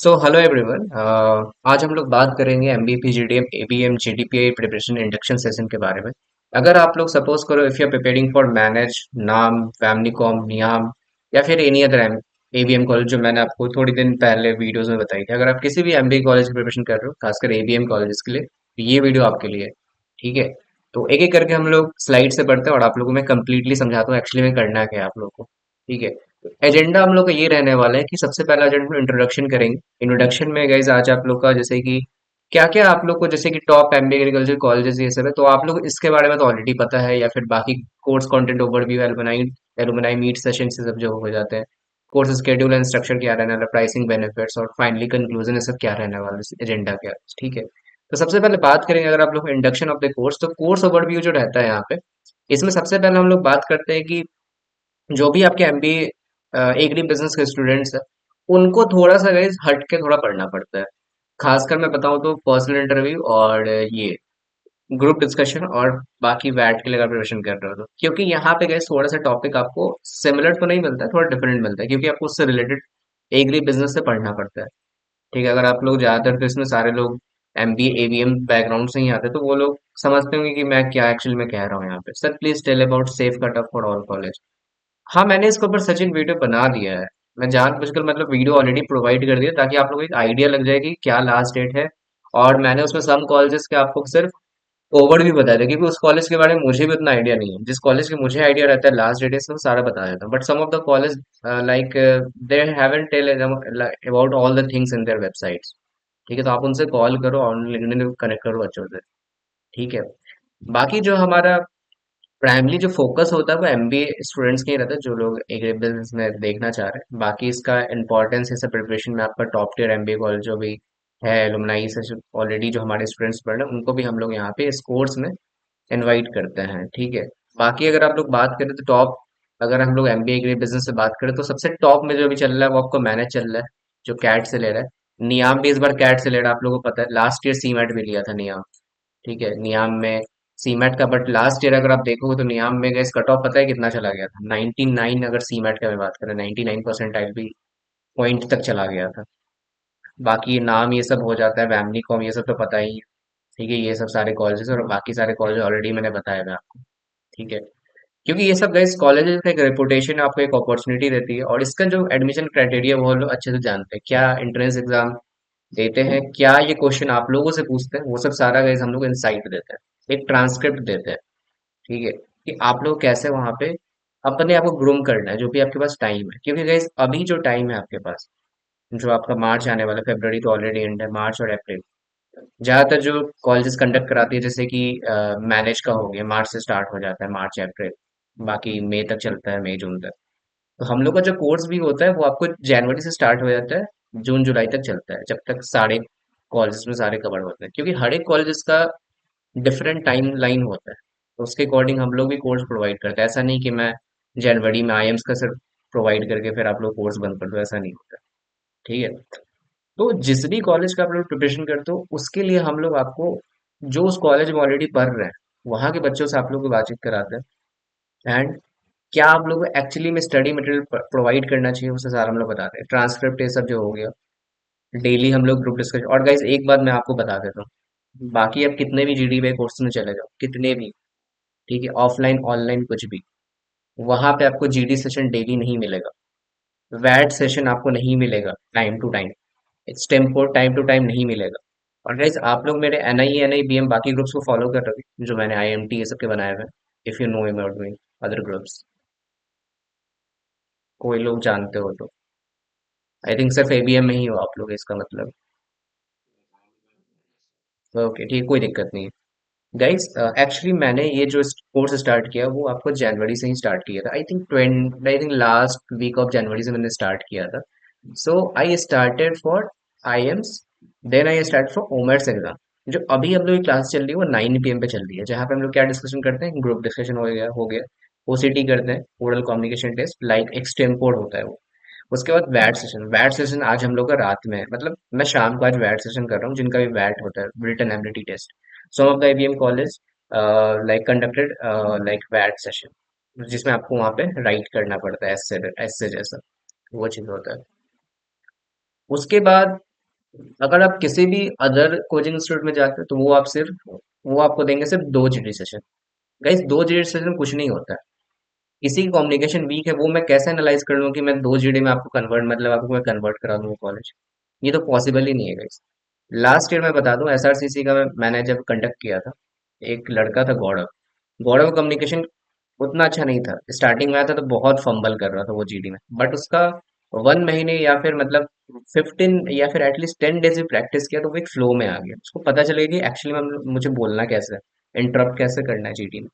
Hello everyone. आज हम लोग बात करेंगे MBA PGDM ABM GDPI preparation induction session के बारे में। अगर आप लोग सपोज करो if you are preparing for manage, नाम, फैमिलीकॉम, नियाम या फिर एनी अदर एबीएम कॉलेज जो मैंने आपको थोड़ी दिन पहले वीडियोस में बताई थी, अगर आप किसी भी एमबीए कॉलेज की प्रिपरेशन कर रहे हो, खासकर एबीएम कॉलेज के लिए, तो ये वीडियो आपके लिए है। ठीक है। तो एक एक करके हम लोग स्लाइड से पढ़ते हैं और आप लोगों को मैं कंप्लीटली समझाता हूँ एक्चुअली में करना क्या है आप लोगों को। ठीक है। एजेंडा हम लोग का ये रहने वाला है कि सबसे पहला एजेंडा इंट्रोडक्शन करेंगे। इंट्रोडक्शन में गाइज आज आप लोग का जैसे कि क्या क्या आप लोग को जैसे कि टॉप एमबीए एग्रीकल्चर कॉलेजेस ये सब है, तो आप लोग इसके बारे में तो ऑलरेडी पता है, या फिर बाकी course content overview, alumni alumni meet session से सब जो हो जाते हैं, कोर्स स्केड्यूल एंड स्ट्रक्चर क्या रहने वाला, प्राइसिंग, बेनिफिट्स और फाइनली कंक्लूजन, ये सब क्या रहने वाला एजेंडा क्या है। ठीक है। तो सबसे पहले बात करेंगे अगर आप लोग इंडक्शन ऑफ द कोर्स, तो कोर्स ओवरव्यू जो रहता है यहाँ पे, इसमें सबसे पहले हम लोग बात करते हैं कि जो भी आपके एमबीए एग्री बिजनेस के स्टूडेंट्स हैं, उनको थोड़ा सा गाइस हट के थोड़ा पढ़ना पड़ता है। खासकर मैं बताऊं तो पर्सनल इंटरव्यू और ये ग्रुप डिस्कशन और बाकी वैट के लिए अगर प्रिपरेशन कर रहे हो तो, क्योंकि यहाँ पे गाइस थोड़ा सा टॉपिक आपको सिमिलर तो नहीं मिलता है, थोड़ा डिफरेंट मिलता है, क्योंकि आपको उससे रिलेटेड एग्री बिजनेस से पढ़ना पड़ता है। ठीक है। अगर आप लोग ज्यादातर तो इसमें सारे लोग एमबीए एवीएम बैकग्राउंड से ही आते हैं, तो वो लोग समझते होंगे कि मैं क्या एक्चुअली में कह रहा हूँ यहाँ पे। Sir please tell about safe cut off for all college. हाँ, मैंने इसके ऊपर सचिन वीडियो बना दिया है। मैं जानबूझकर मतलब वीडियो ऑलरेडी प्रोवाइड कर दिया ताकि आप लोगों को एक आइडिया लग जाए कि क्या लास्ट डेट है। और मैंने उसमें सम कॉलेजेस के आपको सिर्फ ओवरव्यू बताया था, क्योंकि उस कॉलेज के बारे में मुझे भी उतना आइडिया नहीं है। जिस कॉलेज की मुझे आइडिया रहता है लास्ट डेट है, इसमें सारा बता देता हूँ, but some of the college like they haven't tell about all the things in their websites. ठीक है। तो आप उनसे कॉल करो और लिंक्डइन कनेक्ट करो अच्छे से। ठीक है। बाकी जो हमारा प्राइमली जो फोकस होता है वो एमबीए स्टूडेंट्स के ही रहता है, जो लोग एक बिजनेस में देखना चाह रहे हैं। बाकी इसका इंपॉर्टेंस है सब प्रिपरेशन में आपका टॉप टियर एमबीए कॉलेज जो भी है, एलुमनाई से ऑलरेडी जो हमारे स्टूडेंट्स पढ़ रहे हैं, उनको भी हम लोग यहाँ पे इस कोर्स में इनवाइट करते हैं। ठीक है। बाकी अगर आप लोग बात करें तो टॉप, अगर हम लोग एमबीए के बिजनेस से बात करें तो सबसे टॉप में जो भी चल रहा है वो आपको मैनेज चल रहा है, जो कैट से ले रहा है। नियाम भी इस बार कैट से ले रहा है, आप लोगों को पता है लास्ट ईयर सीमेट भी लिया था नियाम। ठीक है। नियाम में सीमेट का, बट लास्ट ईयर अगर आप देखोगे तो नियाम में गैस कट ऑफ पता है कितना चला गया था, 99। अगर सीमेट का मैं बात करें 99% भी पॉइंट तक चला गया था। बाकी नाम ये सब हो जाता है, वैमनी कॉम ये सब तो पता ही है। ठीक है। ये सब सारे कॉलेजेस और बाकी सारे कॉलेज ऑलरेडी मैंने बताया था आपको। ठीक है। क्योंकि ये सब गाइस कॉलेजेस का एक रेपुटेशन, आपको एक अपॉर्चुनिटी देती है, और इसका जो एडमिशन क्राइटेरिया वो लोग अच्छे से जानते हैं, क्या एंट्रेंस एग्जाम देते हैं, क्या ये क्वेश्चन आप लोगों से पूछते हैं, वो सब सारा गाइस हम लोग इनसाइट देते हैं, एक ट्रांसक्रिप्ट देते हैं। ठीक है। कि आप लोग कैसे वहां पे अपने आप को ग्रूम करना है, जो भी आपके पास टाइम है, क्योंकि गाइस अभी जो टाइम है आपके पास, जो आपका मार्च आने वाला, फरवरी तो ऑलरेडी एंड है, मार्च और अप्रैल ज्यादातर जो कॉलेजेस कंडक्ट कराती है, जैसे कि मैनेज का हो गया, मार्च से स्टार्ट हो जाता है, मार्च अप्रैल, बाकी मई तक चलता है, मई जून तक। तो हम लोग का जो कोर्स भी होता है वो आपको जनवरी से स्टार्ट हो जाता है, जून जुलाई तक चलता है, जब तक सारे कॉलेजेस में सारे कवर होते हैं, क्योंकि हर एक कॉलेजेस का डिफरेंट टाइम लाइन होता है। तो उसके अकॉर्डिंग हम लोग भी कोर्स प्रोवाइड करते हैं। ऐसा नहीं कि मैं जनवरी में आईएम्स का सिर्फ प्रोवाइड करके फिर आप लोग कोर्स बंद कर दो, ऐसा नहीं होता। ठीक है। तो जिस भी कॉलेज का आप लोग प्रिपरेशन करते हो, उसके लिए हम लोग आपको जो उस कॉलेज में ऑलरेडी पढ़ रहे हैं वहाँ के बच्चों से आप लोग को बातचीत कराते हैं, एंड क्या आप लोग को एक्चुअली में स्टडी मटेरियल प्रोवाइड करना चाहिए, उससे सारा हम लोग बताते हैं। ट्रांसक्रिप्ट ये सब जो हो गया, डेली हम लोग ग्रुप डिस्कशन। और गाइस एक बात मैं आपको बता देता हूँ, बाकी आप कितने भी जीडी पे कोर्स में चले जाओ, कितने भी, ठीक है, ऑफलाइन ऑनलाइन कुछ भी, वहां पे आपको जीडी सेशन डेली नहीं मिलेगा, वैट सेशन आपको नहीं मिलेगा टाइम टू टाइम, स्टेम्पो टाइम टू टाइम नहीं मिलेगा। और गाइस आप लोग मेरे एन आई बी एम बाकी ग्रुप्स को फॉलो कर रहे हो, जो मैंने आई एम टी ये सब के बनाए हुए हैं, if you know about doing other groups, कोई लोग जानते हो तो। आई थिंक सिर्फ एबीएम में ही हो आप लोग, इसका मतलब। ओके ठीक, कोई दिक्कत नहीं है। गाइस एक्चुअली मैंने ये जो कोर्स स्टार्ट किया वो आपको जनवरी से ही स्टार्ट किया था, I think last week of January से मैंने स्टार्ट किया था। So I started for IIMs, then I start for OMETs exam. जो अभी हम लोग की क्लास चल रही है वो 9 PM पे चल रही है, जहाँ पे हम लोग क्या डिस्कशन करते हैं, ग्रुप डिस्कशन हो गया, ओसीटी करते हैं, ओरल कम्युनिकेशन टेस्ट, लाइक एक्सटेम्पोर्ड होता है वो। उसके बाद वैट सेशन आज हम लोग का रात में है, मतलब मैं शाम को आज वैट सेशन कर रहा हूँ, जिनका भी वैट होता है, written ability test. Some of the IBM college like conducted like वैट सेशन, जिसमें आपको वहाँ पे राइट करना पड़ता है, ऐसे ऐसे जैसा वो चीज होता है। उसके बाद अगर आप किसी भी अदर कोचिंग इंस्टीट्यूट में जाते हो तो वो आपको देंगे सिर्फ 2 GD session. Guys 2 GD session कुछ नहीं होता है। किसी की कम्युनिकेशन वीक है, वो मैं कैसे एनालाइज कर लूँ कि मैं 2 जीडी में आपको कन्वर्ट, मतलब आपको मैं कन्वर्ट करा दूँ कॉलेज। ये तो पॉसिबल ही नहीं है गाइस। लास्ट ईयर मैं बता दूं, एसआरसीसी का मैंने जब कंडक्ट किया था, एक लड़का था गौरव। गौरव का कम्युनिकेशन उतना अच्छा नहीं था। स्टार्टिंग में आया था तो बहुत फंबल कर रहा था वो जीडी में, बट उसका 1 महीने या फिर मतलब 15 या फिर एटलीस्ट 10 डेज भी प्रैक्टिस किया तो वो एक फ्लो में आ गया। उसको पता चलेगा कि एक्चुअली में मुझे बोलना कैसे है, इंटरप्ट कैसे करना है जीडी में।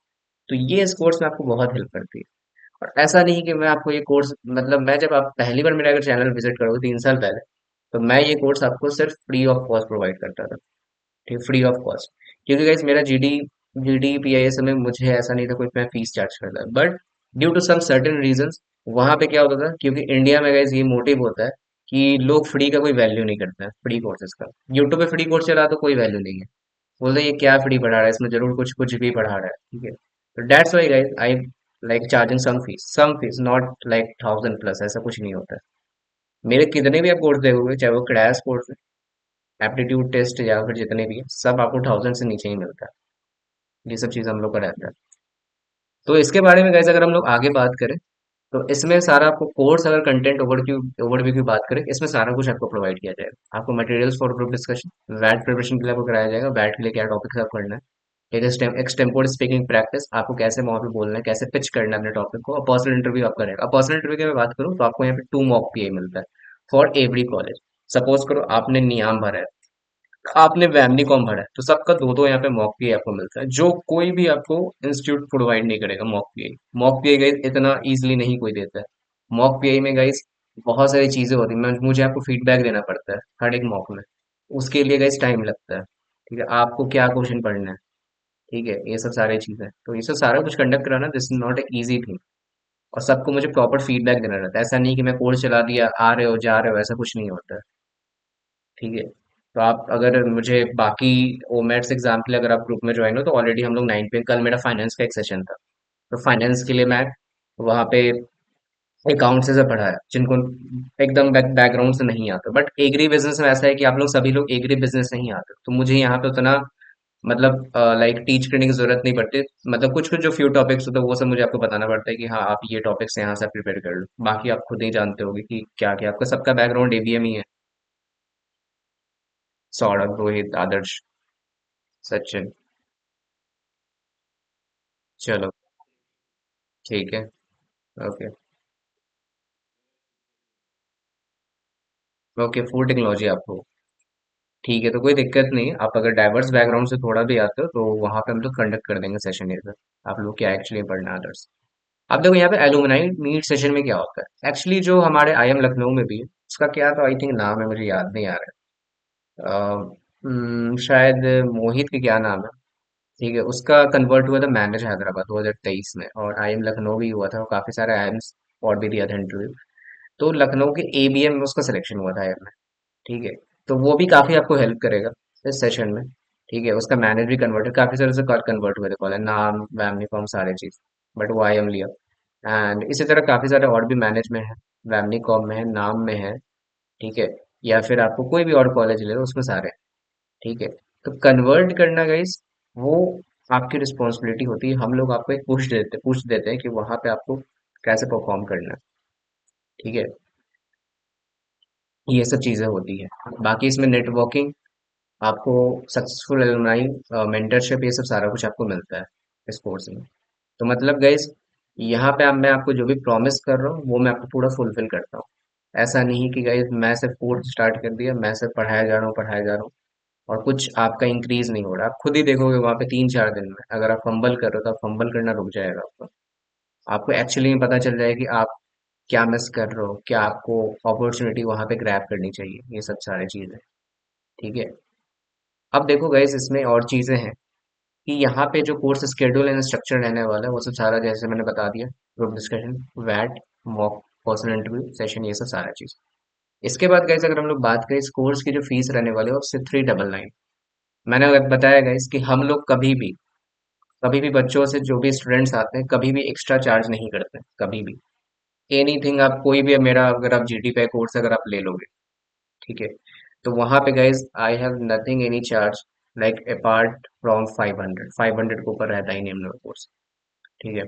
तो ये इस कोर्स में आपको बहुत हेल्प करती है। और ऐसा नहीं कि मैं आपको ये कोर्स, मतलब मैं जब आप पहली बार मेरा अगर चैनल विजिट करोगे 3 साल पहले, तो मैं ये कोर्स आपको सिर्फ फ्री ऑफ कॉस्ट प्रोवाइड करता था। ठीक, फ्री ऑफ कॉस्ट। क्योंकि गाइस मेरा जीडी पीआईएस में मुझे ऐसा नहीं था कोई मैं फीस चार्ज करता, but due to some certain reasons वहां पे क्या होता था, क्योंकि इंडिया में गाइस ये मोटिव होता है कि लोग फ्री का कोई वैल्यू नहीं करते हैं, फ्री कोर्सेज का। यूट्यूब पे फ्री कोर्स चला तो कोई वैल्यू नहीं है, बोलते ये क्या फ्री पढ़ा रहा है, इसमें जरूर कुछ कुछ भी पढ़ा रहा है। ठीक है, तो that's why guys I like charging some fees not like 1000+, ऐसा कुछ नहीं होता है। मेरे कितने भी आप कोर्स देखोगे, चाहे वो क्रैश कोर्स है, एप्टीट्यूड टेस्ट या फिर जितने भी है, सब आपको 1000 से नीचे ही मिलता है। ये सब चीज़ हम लोग का रहता है। तो इसके बारे में गाइस अगर हम लोग आगे बात करें, तो इसमें सारा आपको कोर्स, अगर कंटेंट ओवरव्यू की बात करें, इसमें सारा कुछ आपको प्रोवाइड किया जाएगा। आपको मटेरियल्स फॉर ग्रुप डिस्कशन, वैट प्रिपरेशन के लिए आपको कराया जाएगा, वैट के लिए क्या टॉपिक्स आप पढ़ना है, एक्सटेम्पोर्ड स्पीकिंग प्रैक्टिस, आपको कैसे वहाँ पे बोलना है, कैसे पिच करना है अपने टॉपिक को, और पर्सनल इंटरव्यू आपका रहेगा। और पर्सनल इंटरव्यू की मैं बात करूँ तो आपको यहाँ पे 2 मॉक पीए मिलता है फॉर एवरी कॉलेज। सपोज करो आपने नियाम भरा है, आपने वैमनी कॉम भरा है, तो सबका दो दो यहाँ पे मॉक पीए आपको मिलता है, जो कोई भी आपको इंस्टीट्यूट प्रोवाइड नहीं करेगा। मॉक पीए गाइस इतना इजीली नहीं कोई देता है। मॉक पीए में गाइस बहुत सारी चीजें होती हैं, मुझे आपको फीडबैक देना पड़ता है हर एक मॉक में। उसके लिए गाइस टाइम लगता है। ठीक है, आपको क्या क्वेश्चन पढ़ना है, ठीक है, ये सब सारी चीजें, तो ये सब सारा कुछ कंडक्ट कराना this is not a easy thing. और सबको मुझे प्रॉपर फीडबैक देना रहता है, ऐसा नहीं कि मैं कोर्स चला दिया, आ रहे हो जा रहे हो, ऐसा कुछ नहीं होता है। ठीक है, तो आप अगर मुझे बाकी ओमेट्स एग्जाम के लिए अगर आप ग्रुप में ज्वाइन हो, तो ऑलरेडी हम लोग 9 पे, कल मेरा फाइनेंस का एक सेशन था, तो फाइनेंस के लिए मैं वहाँ पे अकाउंट से पढ़ा है, जिनको एकदम बैकग्राउंड से नहीं आता। बट एग्री बिजनेस में ऐसा है कि आप लोग सभी लोग एग्री बिजनेस नहीं आते, तो मुझे यहाँ पे उतना मतलब लाइक टीच करने की जरूरत नहीं पड़ती। मतलब कुछ कुछ जो फ्यू टॉपिक्स होते हैं वो सब मुझे आपको बताना पड़ता है कि हाँ आप ये टॉपिक्स यहाँ से प्रिपेयर कर लो, बाकी आप खुद ही जानते होगे कि क्या क्या आपका सबका बैकग्राउंड एबीएम ही है। सौरभ, रोहित, आदर्श, सचिन। चलो, ठीक है। ओके। ओके, फूड टेक्नोलॉजी आपको, ठीक है, तो कोई दिक्कत नहीं है। आप अगर डाइवर्स बैकग्राउंड से थोड़ा भी आते हो तो वहाँ पे हम लोग कंडक्ट कर देंगे सेशन इधर। आप लोग क्या एक्चुअली पढ़ना है अदर्स। आप देखो यहाँ पे एलुमनाई मीट सेशन में क्या होता है, एक्चुअली जो हमारे आईएम लखनऊ में भी है, उसका क्या तो आई थिंक नाम है, मुझे याद नहीं आ रहा है। शायद मोहित के क्या नाम है। ठीक है, उसका कन्वर्ट हुआ था मैनेज हैदराबाद 2023 में, और आईएम लखनऊ भी हुआ था, और काफी सारे आईएम्स और भी दिया था इंटरव्यू। तो लखनऊ के एबीएम में उसका सिलेक्शन हुआ था आईएम में। ठीक है, तो वो भी काफी आपको हेल्प करेगा इस सेशन में। ठीक है, उसका मैनेज भी कन्वर्ट है, काफी सारे से कन्वर्ट हुए थे कॉलेज, नाम वैमनी फॉर्म सारे चीज, बट वो आईएम लिया। एंड इसी तरह काफी सारे और भी मैनेज में है, वैमनी कॉम में है, नाम में है। ठीक है, या फिर आपको कोई भी और कॉलेज ले लो उसमें सारे हैं। ठीक है, तो कन्वर्ट करना गाइस, वो आपकी रिस्पॉन्सिबिलिटी होती है। हम लोग आपको एक पुश देते हैं कि वहां पे आपको कैसे परफॉर्म करना है। ठीक है, ये सब चीजें होती है। बाकी इसमें नेटवर्किंग, आपको सक्सेसफुल एलुमनाई, मेंटरशिप, ये सब सारा कुछ आपको मिलता है इस कोर्स में। तो मतलब गाइस, यहाँ पे मैं आपको जो भी प्रॉमिस कर रहा हूँ वो मैं आपको पूरा फुलफिल करता हूँ। ऐसा नहीं कि गाइस मैं सिर्फ कोर्स स्टार्ट कर दिया, मैं सिर्फ पढ़ाया जा रहा हूँ, और कुछ आपका इंक्रीज नहीं हो रहा। आप खुद ही देखोगे वहां पे 3 4 दिन में अगर आप फंबल कर रहे हो तो आप फंबल करना रुक जाएगा आपका। आपको एक्चुअली में पता चल जाएगा कि आप क्या मिस कर रहे हो, क्या आपको अपॉर्चुनिटी वहां पे ग्रैब करनी चाहिए, ये सब सारी चीजें। ठीक है, अब देखो गाइस इसमें और चीजें हैं कि यहाँ पे जो कोर्स स्केड्यूल एंड स्ट्रक्चर रहने वाला है वो सब सारा जैसे मैंने बता दिया, ग्रुप डिस्कशन, वैट, मॉक, पर्सनल इंटरव्यू सेशन, ये सब सारा चीज। इसके बाद गाइस अगर हम लोग बात करें इस कोर्स की जो फीस रहने वाली है वो 399। मैंने अगर बताया गाइस कि हम लोग कभी भी बच्चों से, जो भी स्टूडेंट्स आते हैं, कभी भी एक्स्ट्रा चार्ज नहीं करते, कभी भी। एनीथिंग, आप कोई भी मेरा अगर आप जीटी पे कोर्स अगर आप ले लोगे, ठीक है, तो वहां पे guys I have nothing any charge like apart from 500 के ऊपर रहता ही नहीं हम लोग कोर्स। ठीक है।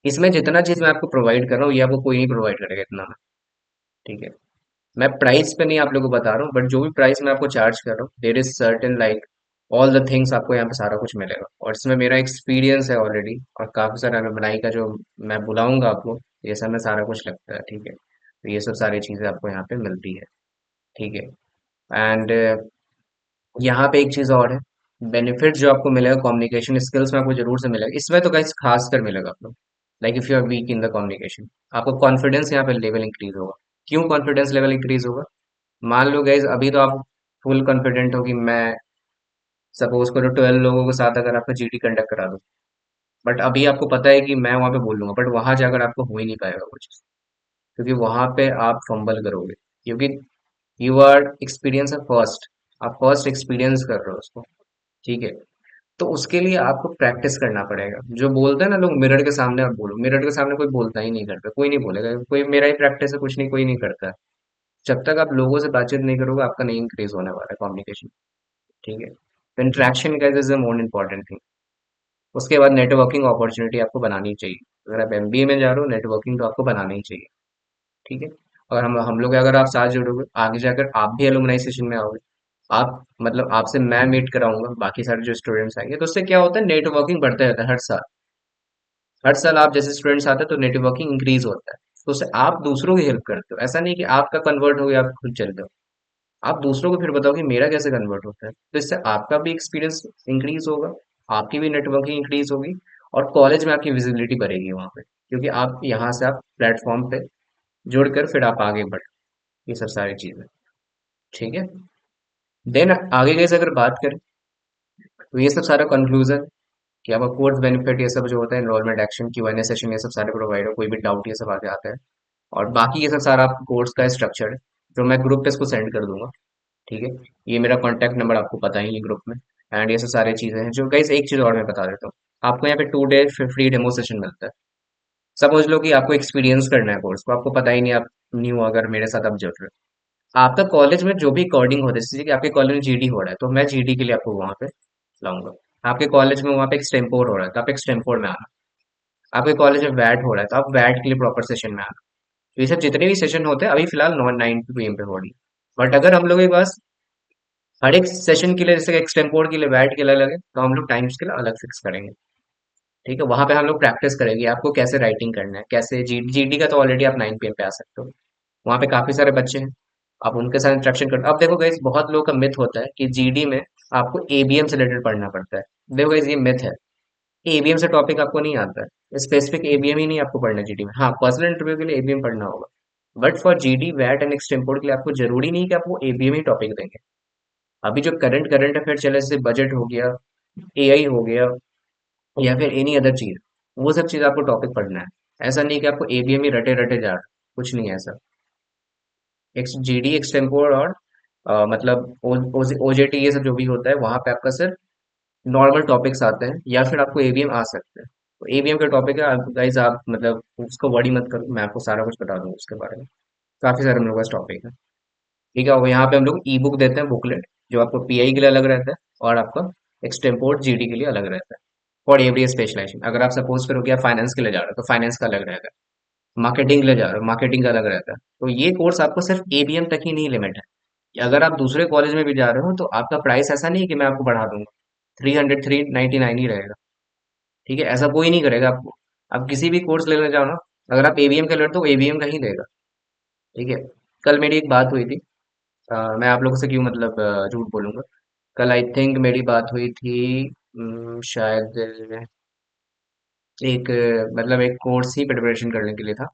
इसमें जितना चीज मैं आपको प्रोवाइड कर रहा हूँ ये आपको कोई नहीं प्रोवाइड करेगा इतना में। ठीक है। मैं प्राइस पे नहीं आप लोगों को बता रहा हूँ, बट जो भी प्राइस मैं आपको चार्ज कर रहा हूँ there is certain like all the things आपको यहाँ पे सारा कुछ मिलेगा, और इसमें मेरा एक्सपीरियंस है ऑलरेडी, और काफी सारा एलुमनाई का जो मैं बुलाऊंगा आपको, ये सब में सारा कुछ लगता है। ठीक है। तो ये सब सारी चीजें आपको यहाँ पे मिलती है। ठीक है। एंड यहाँ पे एक चीज और है, बेनिफिट जो आपको मिलेगा कम्युनिकेशन स्किल्स में आपको जरूर से मिलेगा, इसमें तो गाइस खास कर मिलेगा आपको। Like if you are weak in the communication, आपको कॉन्फिडेंस यहाँ पे लेवल इंक्रीज होगा। क्यों कॉन्फिडेंस लेवल इंक्रीज होगा? मान लो गाइज अभी तो आप फुल कॉन्फिडेंट हो कि मैं सपोज करो 12 लोगों के साथ अगर आपका जीडी कंडक्ट करा दूं, बट अभी आपको पता है कि मैं वहां पे बोल लूंगा, बट वहां जाकर आपको हो ही नहीं पाएगा कुछ, क्योंकि वहां पे आप फंबल करोगे, क्योंकि यू आर एक्सपीरियंस है फर्स्ट, आप फर्स्ट एक्सपीरियंस कर रहे हो उसको। ठीक है। तो उसके लिए आपको प्रैक्टिस करना पड़ेगा। जो बोलते हैं ना लोग मिरर के सामने आप बोलो, मिरर के सामने कोई बोलता ही नहीं, करता कोई नहीं बोलेगा, कोई मेरा ही प्रैक्टिस है कुछ नहीं, कोई नहीं करता है। जब तक आप लोगों से बातचीत नहीं करोगे आपका नहीं इंक्रीज होने वाला है कम्युनिकेशन। ठीक है। तो interaction guys is the most important thing. उसके बाद नेटवर्किंग अपॉर्चुनिटी आपको बनानी चाहिए। अगर आप एमबीए में जा रहे हो नेटवर्किंग तो आपको बनाना ही चाहिए। ठीक है। और हम लोग अगर आप साथ जुड़ोगे आगे जाकर आप भी एलुमनाई सेशन में आओगे, आप मतलब आपसे मैं मीट कराऊंगा बाकी सारे जो स्टूडेंट्स आएंगे, तो उससे क्या होता है नेटवर्किंग बढ़ता रहता है हर साल। हर साल आप जैसे स्टूडेंट्स आते हैं तो नेटवर्किंग इंक्रीज होता है, तो उससे आप दूसरों की हेल्प करते हो। ऐसा नहीं कि आपका कन्वर्ट हो गया आप खुद चल रहे हो, आप दूसरों को फिर बताओ कि मेरा कैसे कन्वर्ट होता है, तो इससे आपका भी एक्सपीरियंस इंक्रीज होगा, आपकी भी नेटवर्किंग इंक्रीज होगी, और कॉलेज में आपकी विजिबिलिटी बढ़ेगी वहां पे, क्योंकि आप यहाँ से आप प्लेटफॉर्म पे जुड़कर फिर आप आगे बढ़, ये सब सारी चीजें। ठीक है। देन आगे कैसे अगर बात करें, तो ये सब सारा कंक्लूजन कि आपका कोर्स बेनिफिट ये सब जो होता है एनरोलमेंट एक्शन Q&A सेशन ये सब सारे प्रोवाइड हो, कोई भी डाउट ये सब आगे आता है, और बाकी ये सब सारा आपको कोर्स का स्ट्रक्चर है जो मैं ग्रुप पे इसको सेंड कर दूंगा। ठीक है। ये मेरा कॉन्टैक्ट नंबर आपको पता ही है ग्रुप में। एंड ये सब सारी चीजें हैं जो गाइस, एक चीज और मैं बता देता हूँ, आपको यहाँ पे 2 डे फ्री डेमो सेशन मिलता है। समझ लो कि आपको एक्सपीरियंस करना है कोर्स को, आपको पता ही नहीं, आप न्यू अगर मेरे साथ आप जुड़ रहे हो, आपका कॉलेज में जो भी कोडिंग होता है, जैसे कि आपके कॉलेज में जीडी हो रहा है तो मैं जीडी के लिए आपको वहां पे लाऊंगा। आपके कॉलेज में वहां पे एक्सटेम्पोर हो रहा है तो आप एक्सटेम्पोर में आना। आपके कॉलेज में वैट हो रहा है तो आप वैट के लिए प्रॉपर सेशन में आना। तो ये सब जितने भी सेशन होते हैं अभी फिलहाल 9 PM पे हो रही है, बट अगर हम लोग के पास हर एक सेशन के लिए, जैसे एक्सटेम्पोर के लिए वैट के लिए अलग है, तो हम लोग टाइम्स के लिए अलग फिक्स करेंगे। ठीक है। वहां पे हम लोग प्रैक्टिस करेंगे आपको कैसे राइटिंग करना है, कैसे जीडी का तो ऑलरेडी आप 9 PM पे आ सकते हो। वहां पे काफी सारे बच्चे हैं, आप उनके साथ इंटरेक्शन करते हो। अब देखो गाइस बहुत लोगों का मिथ होता है कि जीडी में आपको एबीएम से रिलेटेड पढ़ना पड़ता है। देखो गाइस ये मिथ है, एबीएम से टॉपिक आपको नहीं आता है, स्पेसिफिक एबीएम ही नहीं आपको पढ़ना जीडी में। हाँ, पर्सनल इंटरव्यू के लिए एबीएम पढ़ना होगा, बट फॉर जीडी वैट एंड एक्सटेम्पोर्ट के लिए आपको जरूरी नहीं कि आपको एबीएम ही टॉपिक देंगे। अभी जो करंट करंट अफेयर चले जैसे बजट हो गया, एआई हो गया, या फिर एनी अदर चीज, वो सब चीज आपको टॉपिक पढ़ना है। ऐसा नहीं कि आपको एबीएम ही रटे रटे जा रहा है, कुछ नहीं है ऐसा। जीडी एक्सटेम्पोर और मतलब ओजेटी ये सब जो भी होता है वहां पे आपका सिर्फ नॉर्मल टॉपिक्स आते हैं, या फिर आपको एबीएम आ सकते हैं। तो एबीएम का टॉपिक है गाइज, आप मतलब उसको वरी मत करो, मैं आपको सारा कुछ बता दूंगा उसके बारे में। काफी सारे हम लोग का टॉपिक है। ठीक है। और यहाँ पे हम लोग ई बुक देते हैं, बुकलेट, जो आपको पीआई के लिए अलग रहता है, और आपका एक्सटेम्पोर्ट जीडी के लिए अलग रहता है। फॉर एवरी स्पेशलाइजेशन, अगर आप सपोज करो कि आप फाइनेंस के लिए जा रहे हो तो फाइनेंस का अलग रहेगा, मार्केटिंग के लिए जा रहे हो मार्केटिंग का अलग रहता है। तो ये कोर्स आपको सिर्फ एबीएम तक ही नहीं लिमिट है, कि अगर आप दूसरे कॉलेज में भी जा रहे हो तो आपका प्राइस ऐसा नहीं है कि मैं आपको बढ़ा दूंगा, 399 ही रहेगा। ठीक है। ऐसा कोई नहीं करेगा आपको। आप किसी भी कोर्स लेने जाओ ना, अगर आप एबीएम का ले रहे हो तो एबीएम का ही देगा। ठीक है। कल मेरी एक बात हुई थी, मैं आप लोगों से क्यों मतलब झूठ बोलूंगा। कल आई थिंक मेरी बात हुई थी, शायद एक मतलब एक कोर्स ही प्रिपरेशन करने के लिए था।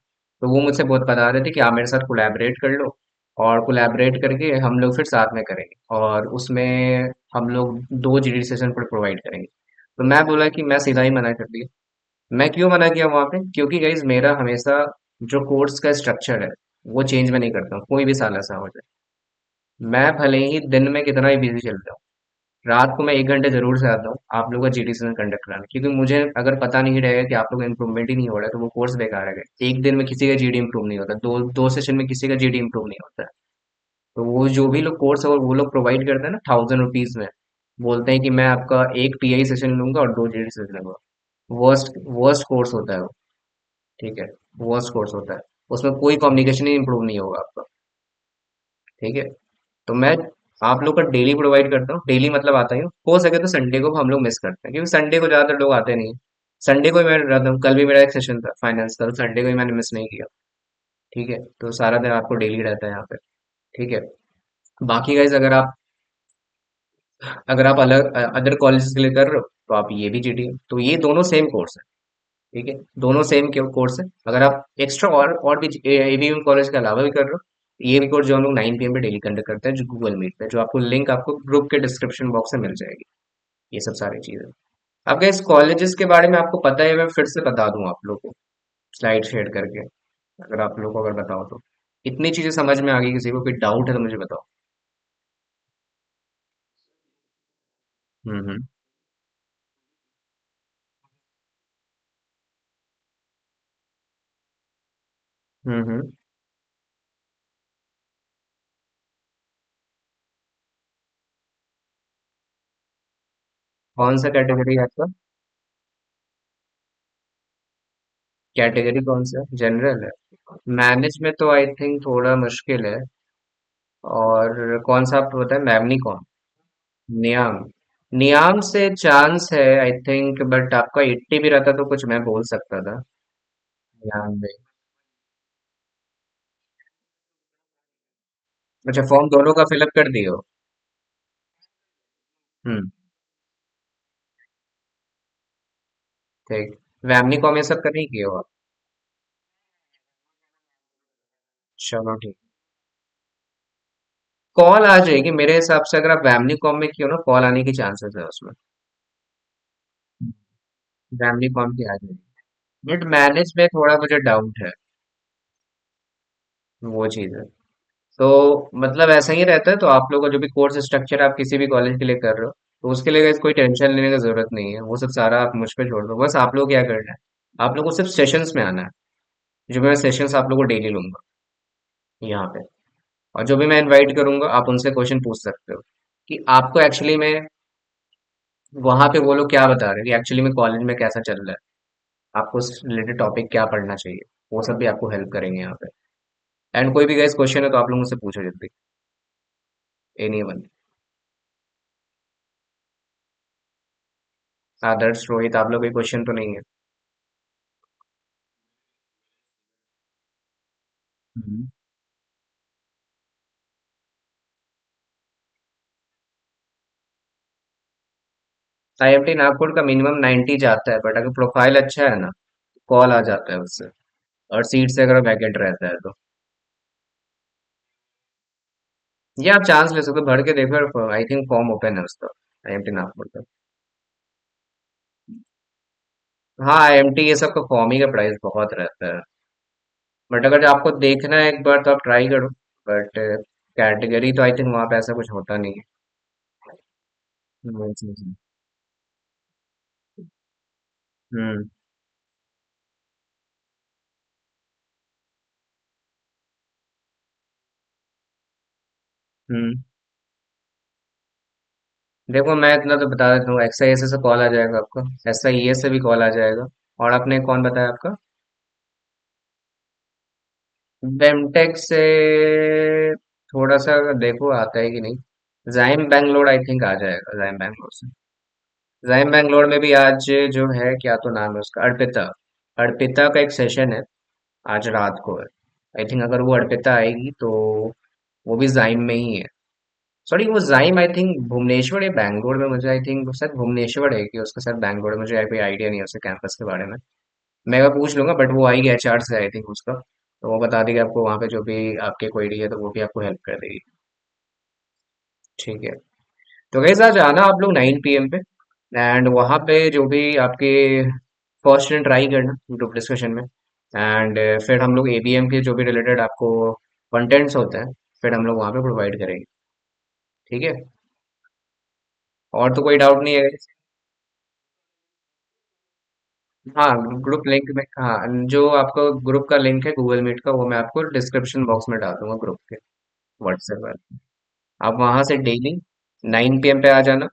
तो वो मुझसे बहुत बता रहे थे कि आप मेरे साथ कोलैबोरेट कर लो, और कोलैबोरेट करके हम लोग फिर साथ में करेंगे, और उसमें हम लोग 2 जीडी सेशन पर प्रोवाइड करेंगे। तो मैं बोला कि मैं सीधा ही मना कर दिया। मैं क्यों मना किया वहां पे, क्योंकि गाइज मेरा हमेशा जो कोर्स का स्ट्रक्चर है वो चेंज मैं नहीं करता हूँ, कोई भी साल ऐसा हो जाए। मैं भले ही दिन में कितना ही बिजी चल जाऊँ, रात को मैं 1 घंटे जरूर से आता हूँ आप लोगों का जीडी सेशन कंडक्ट कराने, क्योंकि मुझे अगर पता नहीं रहेगा कि आप लोग का इंप्रूवमेंट ही नहीं हो रहा है तो वो कोर्स बेकार है। एक दिन में किसी का जीडी इंप्रूव नहीं होता, दो दो सेशन में किसी का जीडी इंप्रूव नहीं होता है। तो वो जो भी लोग कोर्स और वो लोग प्रोवाइड करते हैं ना 1000 रुपीज में, बोलते हैं कि मैं आपका एक पीआई सेशन लूंगा और दो जेडी सेशन लूंगा। वर्स्ट वर्स्ट कोर्स होता है वो। ठीक है, वर्स्ट कोर्स होता है। उसमें कोई कम्युनिकेशन ही इंप्रूव नहीं होगा आपका। ठीक है, तो मैं आप लोग का डेली प्रोवाइड करता हूँ। डेली मतलब आता ही हूँ, हो सके तो संडे को हम लोग मिस करते हैं क्योंकि संडे को ज्यादातर लोग आते नहीं है। संडे को ही मैं रहता हूँ, कल भी मेरा एक सेशन था फाइनेंस का, तो संडे को ही मैंने मिस नहीं किया। ठीक है, तो सारा दिन आपको डेली रहता है यहाँ पे। ठीक है, बाकी गाइज अगर आप अलग अदर कॉलेजेस के लिए कर रहे हो तो आप ये भी जीडी, तो ये दोनों सेम कोर्स है। ठीक है, दोनों सेम कोर्स है। अगर आप एक्स्ट्रा और भी एबीएम कॉलेज के अलावा भी कर रहे हो, ये भी कोर्स जो हम लोग 9 PM पे डेली कंडक्ट करते हैं, जो गूगल मीट पे, जो आपको लिंक आपको ग्रुप के डिस्क्रिप्शन बॉक्स में मिल जाएगी। ये सब सारी चीजें। अब इस कॉलेजेस के बारे में आपको पता है, मैं फिर से बता दूं आप लोग को स्लाइड शेयर करके, अगर आप लोग को अगर बताओ तो। इतनी चीजें समझ में आ गई, किसी को कोई डाउट है तो मुझे बताओ। हम्म। हम्म। कौन सा कैटेगरी है आपका? कैटेगरी कौन सा है, जनरल है? मैनेज में तो आई थिंक थोड़ा मुश्किल है। और कौन सा आपको पता है, मैमनी कौन? नियाम। नियाम से चांस है आई थिंक, बट आपका 80 भी रहता तो कुछ मैं बोल सकता था। नियाम में। अच्छा, फॉर्म दोनों का फिलअप कर दिए हो? हम्म। ठीक। वैमनी कॉम ये सब का नहीं किए हो आप? चलो ठीक। कॉल आ जाएगी मेरे हिसाब से, अगर आप वैमनी कॉम में किए हो ना, कॉल आने की चांसेस है उसमें। वैमनी कॉम की आ जाएगी। बट मैनेज में थोड़ा मुझे डाउट है, वो चीज़ है। तो मतलब ऐसा ही रहता है, तो आप लोगों का जो भी कोर्स स्ट्रक्चर आप किसी भी कॉलेज के लिए कर रहे हो, तो उसके लिए guys कोई टेंशन लेने की जरूरत नहीं है। वो सब सारा आप मुझ पे छोड़ दो, बस आप लोग क्या करना है, आप लोग को सिर्फ सेशंस में आना है। जो मैं सेशंस आप लोग को डेली लूंगा यहाँ पे, और जो भी मैं इनवाइट करूंगा आप उनसे क्वेश्चन पूछ सकते हो कि आपको एक्चुअली में वहां पे वो लोग क्या बता रहे हैं, कि एक्चुअली में कॉलेज में कैसा चल रहा है, आपको उस रिलेटेड टॉपिक क्या पढ़ना चाहिए। वो सब भी आपको हेल्प करेंगे यहाँ पे। एंड कोई भी गैस क्वेश्चन है तो आप लोग मुझसे पूछो जल्दी, एनी वन। आदर्श, रोहित, आप लोग कोई क्वेश्चन तो नहीं है? हम्म। आईएमटी नागपुर का मिनिमम 90 जाता है, बट अगर प्रोफाइल अच्छा है ना, कॉल आ जाता है उससे। और सीट से अगर वैकेंट रहता है तो ये आप चांस ले सकते हो, भर के देखो, आई थिंक फॉर्म ओपन है उसका, आईएमटी नागपुर का। हाँ, आईएमटी ये सब का फॉर्म ही का प्राइस बहुत रहता है। बट अगर आपको देखना है एक बार तो आप ट्राई करो। बट कैटेगरी तो आई थिंक वहाँ पे ऐसा कुछ होता नहीं है। जी, जी। हम्म। हम्म। देखो मैं इतना तो बता देता हूँ, एक्सआईएस से कॉल आ जाएगा आपका, एसआईए से भी कॉल आ जाएगा। और आपने कौन बताया आपका? बेमटेक से थोड़ा सा देखो आता है कि नहीं। जाइम बैंगलोर आई थिंक आ जाएगा, जाइम बैंगलोर से। जाइम बैंगलोर में भी आज जो है, क्या तो नाम है उसका, अर्पिता। अर्पिता का एक सेशन है, आज रात को है। आई थिंक अगर वो अर्पिता आएगी तो वो भी जाइम में ही है। सॉरी, वो जाइम आई थिंक भुवनेश्वर या बैंगलोर में, मुझे आई थिंक शायद भुवनेश्वर है कि उसका, शायद बैंगलोर है, मुझे कोई आइडिया नहीं है उसके कैंपस के बारे में। मैं एक बार पूछ लूंगा, बट वो आएगी एचआर से आई थिंक उसका, तो वो बता देगी आपको वहाँ पे जो भी आपके क्वेरी है, तो वो भी आपको हेल्प कर देगी। ठीक है, तो गैस आज आना आप लोग 9 PM पे। एंड वहाँ पे जो भी आपके फर्स्ट एंड ट्राई करना ग्रुप डिस्कशन में। एंड फिर हम लोग एबीएम के जो भी रिलेटेड आपको कंटेंट्स होते हैं, फिर हम लोग वहाँ पे प्रोवाइड करेंगे। ठीक है, और तो कोई डाउट नहीं है? हाँ, ग्रुप लिंक में, हाँ, जो आपको ग्रुप का लिंक है गूगल मीट का, वो मैं आपको डिस्क्रिप्शन बॉक्स में डाल दूंगा ग्रुप के। व्हाट्सएप पर। आप वहां से डेली 9 PM पे आ जाना।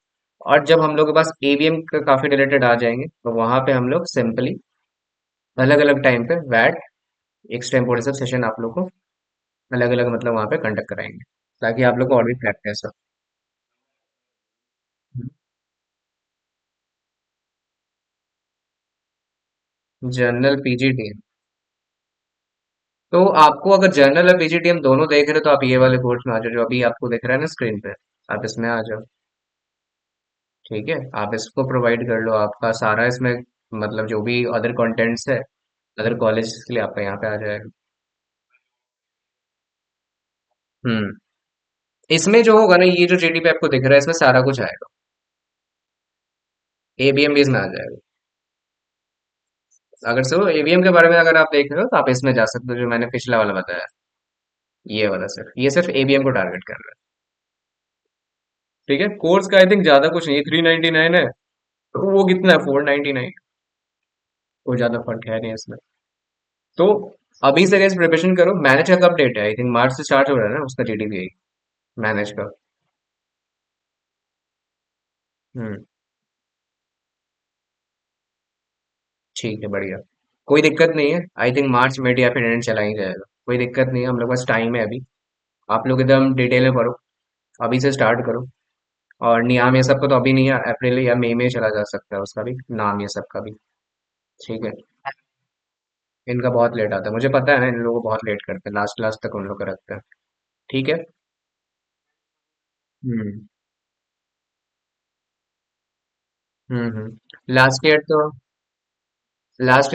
और जब हम लोग के पास एवीएम का काफी रिलेटेड आ जाएंगे तो वहां पे हम लोग सिंपली अलग अलग टाइम पे वैट एक्सटेम्पोरेटिव सेशन आप लोग को अलग अलग मतलब वहां पे कंडक्ट कराएंगे, ताकि आप लोग को और भी प्रैक्टिस हो। General PGTM. तो आपको अगर जनरल और पीजीटीएम दोनों देख रहे हो तो आप ये वाले कोर्स में आ जाओ जो अभी आपको दिख रहा है ना स्क्रीन पे। आप इसमें आ जाओ। ठीक है, आप इसको प्रोवाइड कर लो, आपका सारा इसमें मतलब जो भी अदर कंटेंट्स है अदर कॉलेज के लिए आपका यहाँ पे आ जाएगा। हम्म। इसमें जो होगा ना ये जो जीडीपी आपको दिख रहा है इसमें सारा कुछ आएगा। एबीएम भी इसमें आ जाएगा। अगर सो एवीएम के बारे में अगर आप देख रहे हो तो आप इसमें जा सकते हो जो मैंने पिछला वाला बताया। ये वाला सिर्फ ये सिर्फ एबीएम को टारगेट कर रहा है। ठीक है, कोर्स का आई थिंक ज्यादा कुछ नहीं है, 399 है। तो वो कितना है, 499। कोई ज्यादा फर्क है नहीं इसमें। तो अभी से कैसे प्रिपरेशन करो। मैनेज का कब डेट है, आई थिंक मार्च से स्टार्ट हो रहा है ना उसका जीडीपी मैनेज का। हम्म। ठीक है, बढ़िया। कोई दिक्कत नहीं है, आई थिंक मार्च में या फिर एंड चला ही जाएगा। कोई दिक्कत नहीं है, हम लोग पास टाइम है अभी। आप लोग एकदम डिटेल में पढ़ो, अभी से स्टार्ट करो। और नियाम ये सब का तो अभी नहीं है, अप्रैल या मई में चला जा सकता है उसका भी नाम ये सब का भी। ठीक है। इनका बहुत लेट आता है, मुझे पता है ना, इन लोगों को बहुत लेट करते हैं, लास्ट लास्ट तक उन लोग का रखते हैं। ठीक है। हम्म। लास्ट ईयर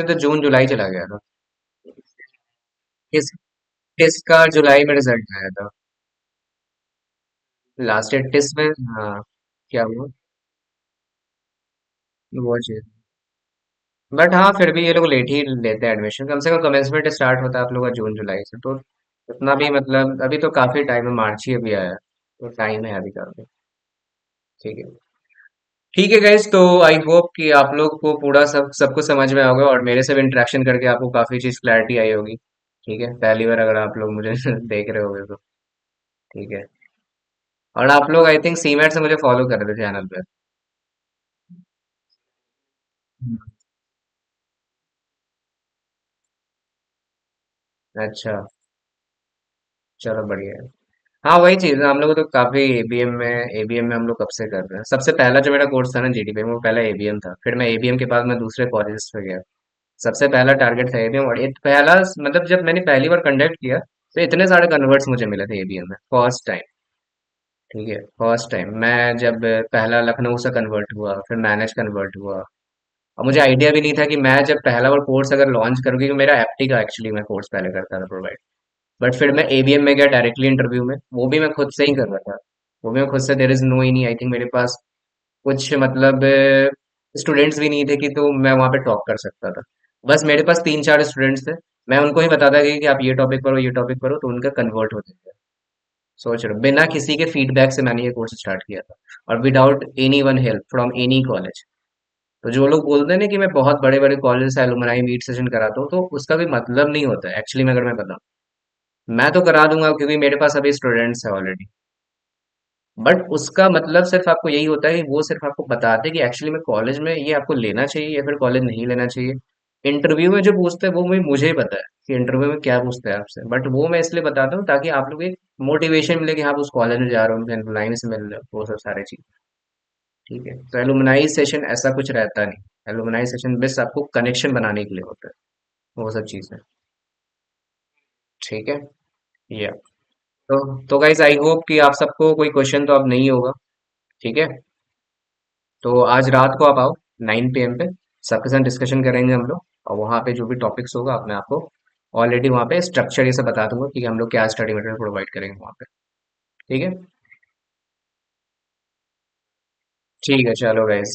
तो जून जुलाई चला गया था। किस किस का जुलाई में रिजल्ट आया था। लास्ट ईयर टेस्ट में। हाँ। क्या हुआ। वो चीज। बट हाँ फिर भी ये लोग लेट ही लेते हैं एडमिशन, कम से कम कमेंसमेंट स्टार्ट होता है आप लोग का जून जुलाई से, तो उतना भी मतलब अभी तो काफी टाइम है, मार्च ही अभी आया है, तो टाइम है अभी काफी। ठीक है। ठीक है गाइज, तो आई होप कि आप लोग को पूरा सब कुछ समझ में आओगे और मेरे से भी इंटरेक्शन करके आपको काफी चीज क्लैरिटी आई होगी। ठीक है, पहली बार अगर आप लोग मुझे देख रहे होगे तो। ठीक है। और आप लोग आई थिंक सीमेट से मुझे फॉलो कर रहे थे चैनल पे। हम्म। अच्छा। चलो बढ़िया है। हाँ वही चीज है, हम लोग तो काफी एबीएम में हम लोग कब से कर रहे हैं। सबसे पहला जो मेरा कोर्स था ना जीडीपी में वो पहला एबीएम था, फिर मैं एबीएम के बाद मैं दूसरे कॉलेज पे गया। सबसे पहला टारगेट था एबीएम, और पहला मतलब जब मैंने पहली बार कंडक्ट किया तो इतने सारे कन्वर्ट्स मुझे मिले थे एबीएम में फर्स्ट टाइम। ठीक है, फर्स्ट टाइम मैं जब पहला लखनऊ से कन्वर्ट हुआ फिर मैनेज कन्वर्ट हुआ। और मुझे आइडिया भी नहीं था कि मैं जब पहला बार कोर्स अगर लॉन्च करूँगी, क्योंकि मेरा एप्टी का एक्चुअली मैं कोर्स पहले करता था प्रोवाइड। बट फिर मैं एबीएम में गया डायरेक्टली इंटरव्यू में, वो भी मैं खुद से ही कर रहा था। वो भी मैं खुद से, देर इज नो ही नहीं, आई थिंक मेरे पास कुछ मतलब स्टूडेंट्स भी नहीं थे कि तो मैं वहाँ पे टॉप कर सकता था। बस मेरे पास 3 4 स्टूडेंट्स थे, मैं उनको ही बताता कि आप ये टॉपिक करो तो उनका कन्वर्ट होते थे। सोच रहे हो, बिना किसी के फीडबैक से मैंने ये कोर्स स्टार्ट किया था, और without any one help from any college. तो जो लोग बोलते हैं ना कि मैं बहुत बड़े बड़े कॉलेज से एलुमनाई मीट सेशन कराता हूँ, तो उसका भी मतलब नहीं होता है एक्चुअली में, अगर मैं बताऊँ। मैं तो करा दूंगा क्योंकि मेरे पास अभी स्टूडेंट्स है ऑलरेडी। बट उसका मतलब सिर्फ आपको यही होता है कि वो सिर्फ आपको बताते हैं कि एक्चुअली में कॉलेज में ये आपको लेना चाहिए या फिर कॉलेज नहीं लेना चाहिए। इंटरव्यू में जो पूछते हैं वो मुझे ही पता है कि इंटरव्यू में क्या पूछते हैं आपसे, बट वो मैं इसलिए बताता हूँ ताकि आप लोग एक मोटिवेशन मिले कि आप उस कॉलेज में जा रहे हो, उनके एलुमनाई से मिल रहे हो, वो सब सारी चीज। ठीक है, तो एलुमनाई सेशन ऐसा कुछ रहता नहीं, एलुमनाई सेशन बस आपको कनेक्शन बनाने के लिए होता है, वो सब चीज़ है। ठीक है। या तो गाइज आई होप कि आप सबको कोई क्वेश्चन तो अब नहीं होगा। ठीक है। तो आज रात को आप आओ 9 PM पे, सबके साथ डिस्कशन करेंगे हम लोग, और वहाँ पे जो भी टॉपिक्स होगा मैं आपको ऑलरेडी वहाँ पे स्ट्रक्चर ये सब बता दूंगा कि हम लोग क्या स्टडी मटेरियल प्रोवाइड करेंगे वहाँ पे। ठीक है। ठीक है, चलो गाइज।